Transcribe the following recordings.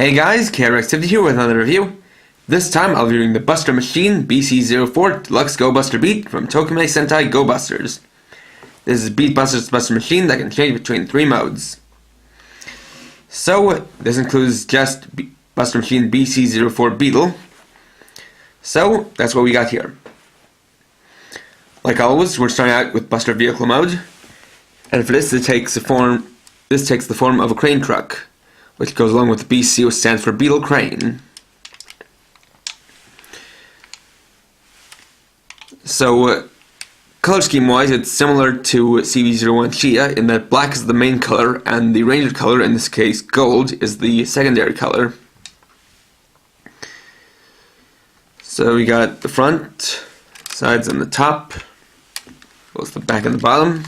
Hey guys, KRX50 here with another review. This time I'll be reviewing the Buster Machine BC-04 Deluxe Go Buster Beet from Tokimei Sentai Go Busters. This is Beet Buster's Buster Machine that can change between 3 modes. So, this includes just Buster Machine BC-04 Beetle. So, that's what we got here. Like always, we're starting out with Buster Vehicle mode. And for this, it takes the form of a crane truck, which goes along with the BC, which stands for Beetle Crane. So, color scheme wise, it's similar to CB01 Chia in that black is the main color and the ranger color, in this case gold, is the secondary color. So we got the front, sides, and the top, both the back and the bottom.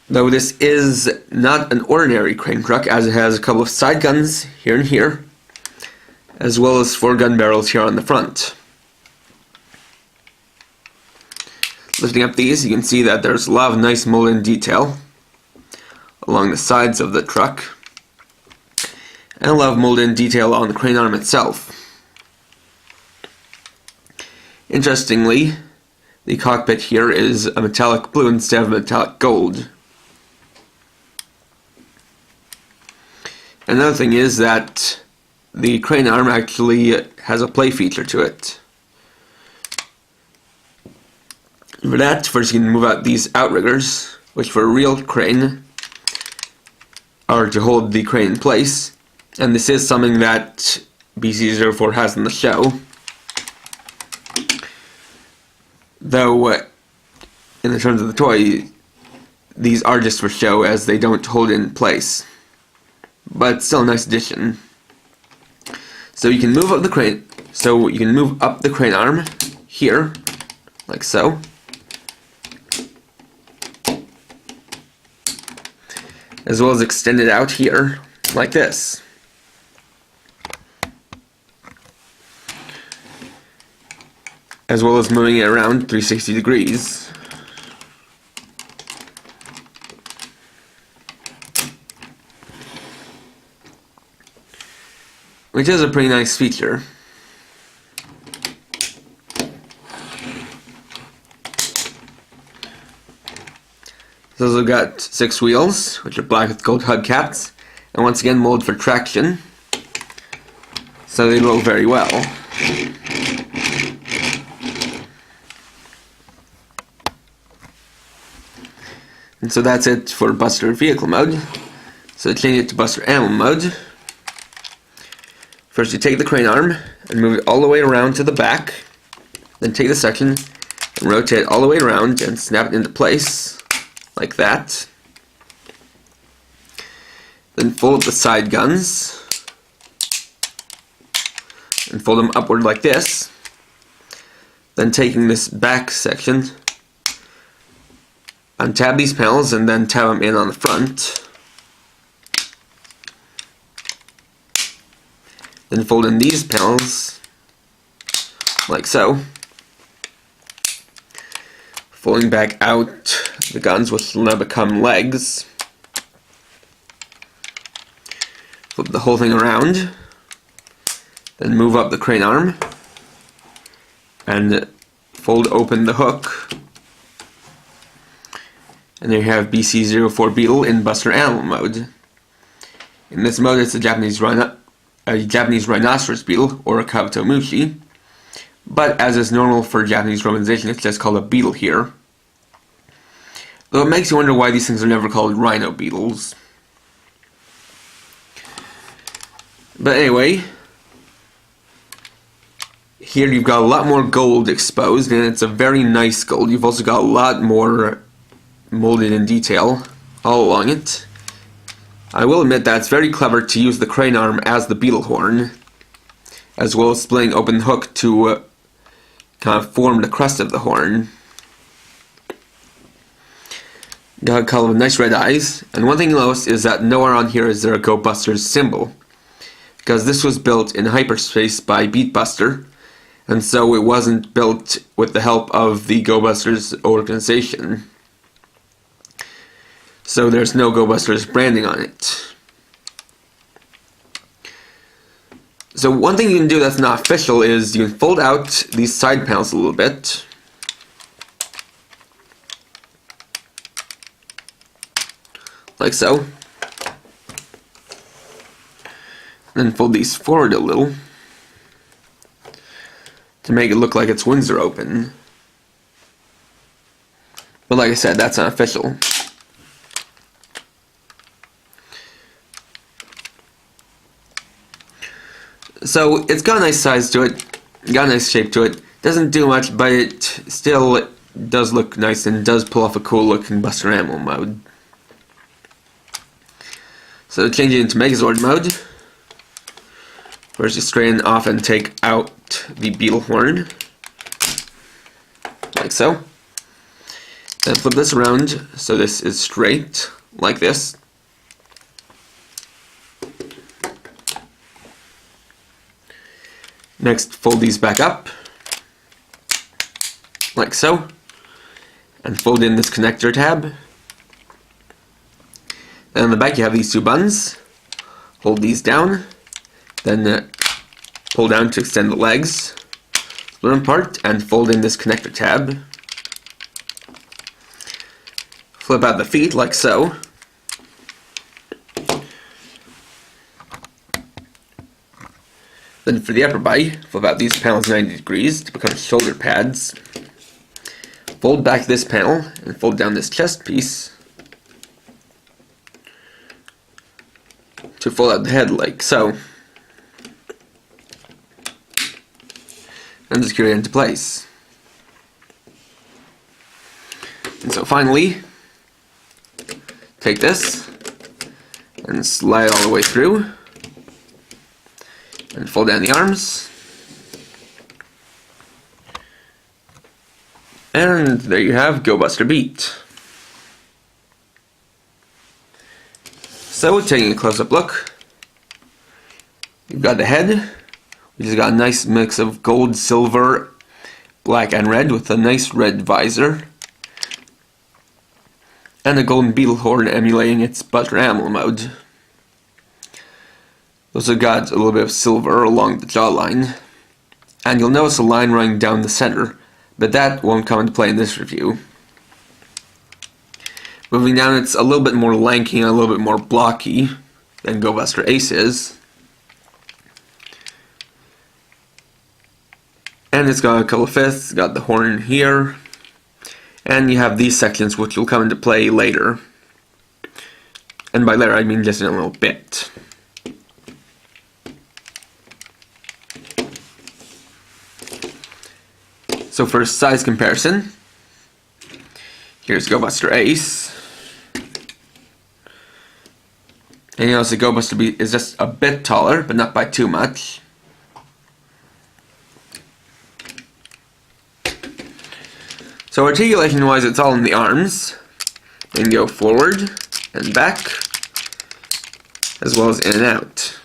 Though this is not an ordinary crane truck, as it has a couple of side guns here and here, as well as 4 gun barrels here on the front. Lifting up these, you can see that there's a lot of nice molded detail along the sides of the truck, and a lot of molded detail on the crane arm itself. Interestingly, the cockpit here is a metallic blue instead of metallic gold. Another thing is that the crane arm actually has a play feature to it. For that, first you can move out these outriggers, which for a real crane are to hold the crane in place, and this is something that BC-04 has in the show. Though, in the terms of the toy, these are just for show as they don't hold in place. But still a nice addition. So you can move up the crane. So you can move up the crane arm here, like so. As well as extend it out here, like this. As well as moving it around 360 degrees. Which is a pretty nice feature. It's also got 6 wheels, which are black with gold hubcaps, and once again molded for traction, so they roll very well. And so that's it for Buster Vehicle mode. So to change it to Buster Animal mode, first you take the crane arm and move it all the way around to the back, then take the section and rotate it all the way around and snap it into place, like that. Then fold the side guns, and fold them upward like this. Then taking this back section, untab these panels and then tab them in on the front. Then fold in these panels, like so. Folding back out the guns, which will now become legs. Flip the whole thing around. Then move up the crane arm. And fold open the hook. And there you have BC-04 Beetle in Buster Animal mode. In this mode, it's a Japanese rhinoceros beetle, or a kabutomushi, but as is normal for Japanese romanization, it's just called a beetle here. Though it makes you wonder why these things are never called rhino beetles. But anyway, here you've got a lot more gold exposed, and it's a very nice gold. You've also got a lot more molded in detail all along it. I will admit that it's very clever to use the crane arm as the beetle horn, as well as splitting open the hook to kind of form the crest of the horn. Got a couple of nice red eyes, and one thing you'll notice is that nowhere on here is there a Go Busters symbol, because this was built in hyperspace by Beet Buster, and so it wasn't built with the help of the Go Busters organization. so there's no Go Busters branding on it. So one thing you can do that's not official is you can fold out these side panels a little bit. Like so. Then fold these forward a little to make it look like its wings are open. But like I said, that's not official. So it's got a nice size to it, got a nice shape to it. Doesn't do much, but it still does look nice and does pull off a cool looking Buster Animal mode. So to change it into Megazord mode, first you straighten off and take out the beetle horn, like so. Then flip this around so this is straight, like this. Next, fold these back up, like so, and fold in this connector tab. Then on the back you have these two buttons. Hold these down, then pull down to extend the legs, split them apart, and fold in this connector tab. Flip out the feet, like so. Then for the upper body, flip out these panels 90 degrees to become shoulder pads. Fold back this panel and fold down this chest piece to fold out the head like so. And secure it into place. And so finally, take this and slide all the way through. And fold down the arms. And there you have Go Buster Beet. So taking a close-up look, you've got the head, which has got a nice mix of gold, silver, black and red with a nice red visor. And a golden beetle horn emulating its Buster Animal mode. Also got a little bit of silver along the jawline, and you'll notice a line running down the center, but that won't come into play in this review. Moving down, it's a little bit more lanky and a little bit more blocky than Go Buster Ace is. And it's got a couple of fists, got the horn here, and you have these sections which will come into play later. And by later I mean just in a little bit. So for size comparison, here's Go Buster Ace. And you notice the Go Buster Beet is just a bit taller, but not by too much. So articulation wise, it's all in the arms. Then go forward and back, as well as in and out.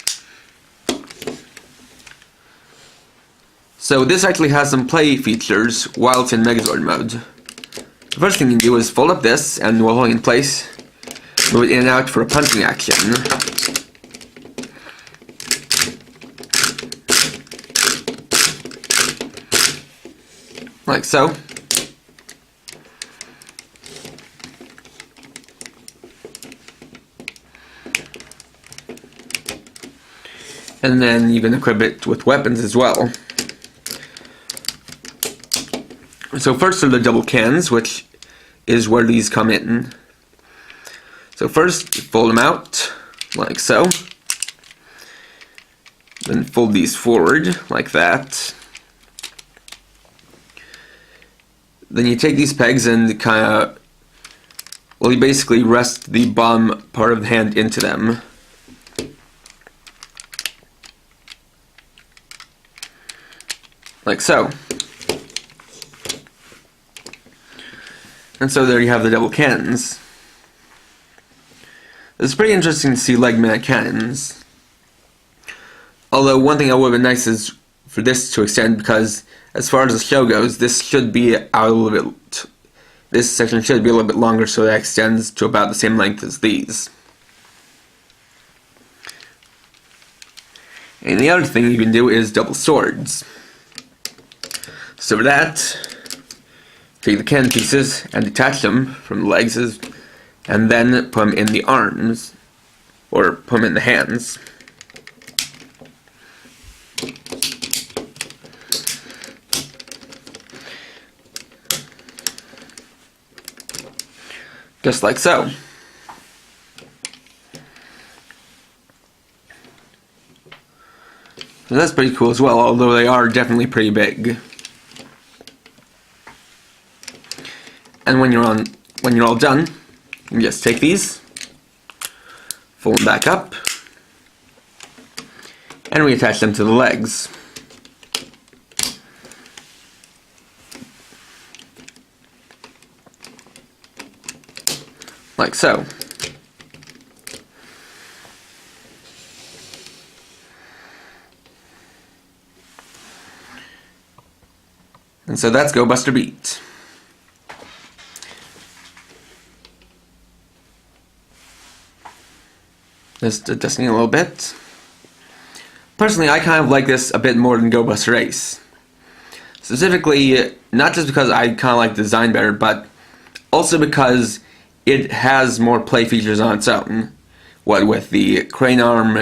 So this actually has some play features while it's in Megazord mode. The first thing you do is fold up this, and while holding in place, move it in and out for a punching action. Like so. And then you can equip it with weapons as well. So first are the double cans, which is where these come in. So first, fold them out, like so. Then fold these forward, like that. Then you take these pegs and kind of, well, you basically rest the bottom part of the hand into them. Like so. And so there you have the double cannons. It's pretty interesting to see leg mount cannons. Although one thing that would have been nice is for this to extend, because as far as the show goes, this should be out a little bit this section should be a little bit longer, so that extends to about the same length as these. And the other thing you can do is double swords. So for that, take the cannon pieces and detach them from the legs, and then put them in the arms, or put them in the hands. Just like so. So that's pretty cool as well, although they are definitely pretty big. And when you're all done, you just take these, fold them back up, and reattach them to the legs. Like so. And so that's Go Buster Beet. Just adjusting a little bit. Personally, I kind of like this a bit more than Go Buster Ace. Specifically, not just because I kind of like the design better, but also because it has more play features on its own. What with the crane arm,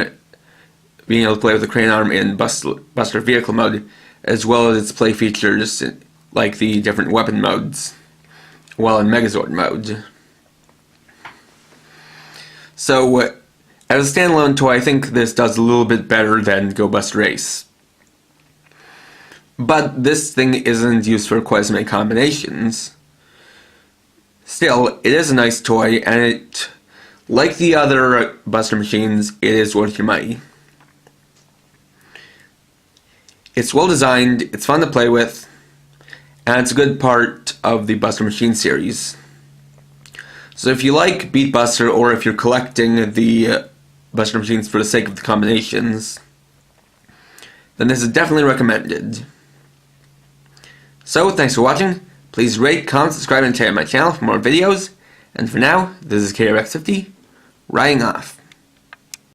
being able to play with the crane arm in Buster Vehicle mode, as well as its play features like the different weapon modes, while in Megazord mode. So, as a standalone toy, I think this does a little bit better than Go Buster Ace. But this thing isn't used for quite as many combinations. Still, it is a nice toy, and it, like the other Buster machines, it is worth your money. It's well designed, it's fun to play with, and it's a good part of the Buster Machine series. So if you like Beet Buster, or if you're collecting the Buster Machines for the sake of the combinations, then this is definitely recommended. So, thanks for watching. Please rate, comment, subscribe, and check out my channel for more videos. And for now, this is KRX50, writing off.